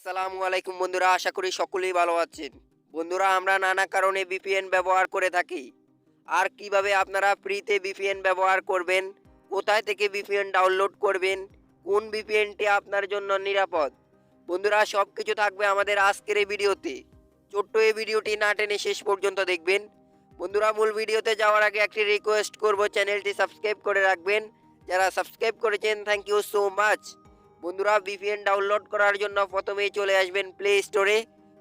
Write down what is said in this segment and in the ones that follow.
আসসালামু আলাইকুম বন্ধুরা, আশা করি সকলেই ভালো আছেন। বন্ধুরা, আমরা নানা কারণে ভিপিএন ব্যবহার করে থাকি। আর কিভাবে আপনারা ফ্রিতে ভিপিএন ব্যবহার করবেন, কোথায় থেকে ভিপিএন ডাউনলোড করবেন, কোন ভিপিএনটি আপনার জন্য নিরাপদ, বন্ধুরা সব কিছু থাকবে আমাদের আজকের এই ভিডিওতে। ছোট্ট এই ভিডিওটি না টেনে শেষ পর্যন্ত দেখবেন। বন্ধুরা, মূল ভিডিওতে যাওয়ার আগে একটি রিকোয়েস্ট করব, চ্যানেলটি সাবস্ক্রাইব করে রাখবেন। যারা সাবস্ক্রাইব করেছেন থ্যাংক ইউ সো মাচ। বন্ধুরা, ভিপিএন ডাউনলোড করার জন্য প্রথমেই চলে আসবেন প্লে স্টোরে।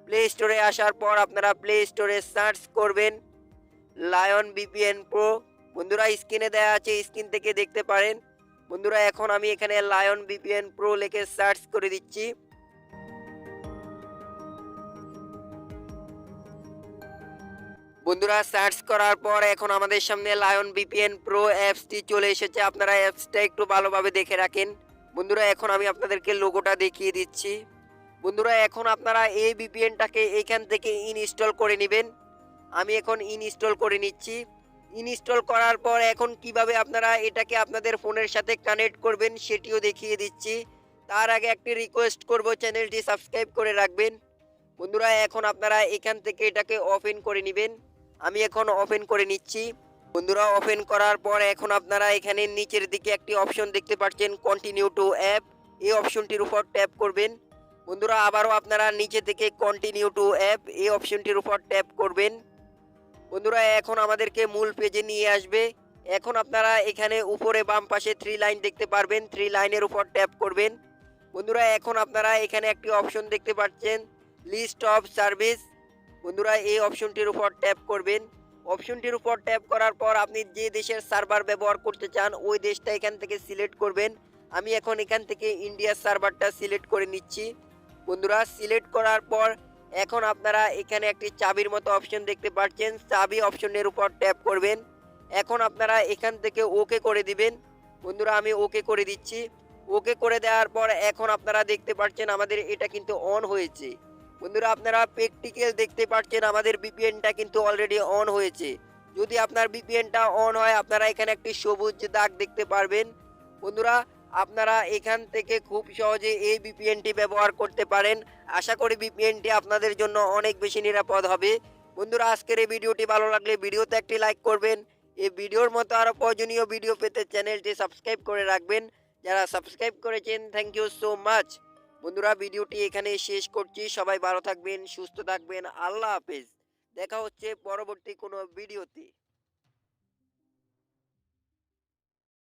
প্লে স্টোরে আসার পর আপনারা প্লে স্টোরে সার্চ করবেন লায়ন ভিপিএন প্রো। বন্ধুরা, স্ক্রিনে দেওয়া আছে, স্ক্রিন থেকে দেখতে পারেন। বন্ধুরা, এখন আমি এখানে লায়ন ভিপিএন প্রো লিখে সার্চ করে দিচ্ছি। বন্ধুরা, সার্চ করার পর এখন আমাদের সামনে লায়ন ভিপিএন প্রো অ্যাপসটি চলে এসেছে। আপনারা অ্যাপসটা একটু ভালোভাবে দেখে রাখেন। বন্ধুরা, এখন আমি আপনাদেরকে লোগোটা দেখিয়ে দিচ্ছি। বন্ধুরা, এখন আপনারা এই ভিপিএনটাকে এখান থেকে ইনস্টল করে নেবেন। আমি এখন ইনস্টল করে নিচ্ছি। ইনস্টল করার পর এখন কিভাবে আপনারা এটাকে আপনাদের ফোনের সাথে কানেক্ট করবেন সেটিও দেখিয়ে দিচ্ছি। তার আগে একটি রিকোয়েস্ট করব, চ্যানেলটি সাবস্ক্রাইব করে রাখবেন। বন্ধুরা, এখন আপনারা এখান থেকে এটাকে ওপেন করে নেবেন। আমি এখন ওপেন করে নিচ্ছি। বন্ধুরা, ওপেন করার পর এখন আপনারা এখানে নিচের দিকে একটি অপশন দেখতে পাচ্ছেন, কন্টিনিউ টু অ্যাপ। এই অপশনটির উপর ট্যাপ করবেন। বন্ধুরা, আবারও আপনারা নিচে থেকে কন্টিনিউ টু অ্যাপ এই অপশনটির উপর ট্যাপ করবেন। বন্ধুরা, এখন আমাদেরকে মূল পেজে নিয়ে আসবে। এখন আপনারা এখানে উপরে বাম পাশে 3 লাইন দেখতে পারবেন, 3 লাইনের উপর ট্যাপ করবেন। বন্ধুরা, এখন আপনারা এখানে একটি অপশন দেখতে পাচ্ছেন, লিস্ট অফ সার্ভিস। বন্ধুরা, এই অপশনটির উপর ট্যাপ করবেন। অপশনটির উপর ট্যাপ করার পর আপনি যে দেশের সার্ভার ব্যবহার করতে চান ওই দেশটা এখান থেকে সিলেক্ট করবেন। আমি এখন এখান থেকে ইন্ডিয়ার সার্ভারটা সিলেক্ট করে নিচ্ছি। বন্ধুরা, সিলেক্ট করার পর এখন আপনারা এখানে একটি চাবির মতো অপশন দেখতে পাচ্ছেন, চাবি অপশনের উপর ট্যাপ করবেন। এখন আপনারা এখান থেকে ওকে করে দিবেন। বন্ধুরা, আমি ওকে করে দিচ্ছি। ওকে করে দেওয়ার পর এখন আপনারা দেখতে পাচ্ছেন আমাদের এটা কিন্তু অন হয়েছে। বন্ধুরা, আপনারা প্র্যাকটিক্যাল দেখতে পাচ্ছেন আমাদের ভিপিএনটা কিন্তু অলরেডি অন হয়েছে। যদি আপনার ভিপিএনটা অন হয় আপনারা এখানে একটি সবুজ দাগ দেখতে পারবেন। বন্ধুরা, আপনারা এখান থেকে খুব সহজে এই ভিপিএনটি ব্যবহার করতে পারেন। আশা করি ভিপিএনটি আপনাদের জন্য অনেক বেশি নিরাপদ হবে। বন্ধুরা, আজকের এই ভিডিওটি ভালো লাগলে ভিডিওতে একটি লাইক করবেন। এই ভিডিওর মতো আরও প্রয়োজনীয় ভিডিও পেতে চ্যানেলটি সাবস্ক্রাইব করে রাখবেন। যারা সাবস্ক্রাইব করেছেন থ্যাংক ইউ সো মাচ। বন্ধুরা, ভিডিওটি এখানে শেষ করছি। সবাই ভালো থাকবেন, সুস্থ থাকবেন। আল্লাহ হাফেজ। দেখা হচ্ছে পরবর্তী কোনো ভিডিওতে।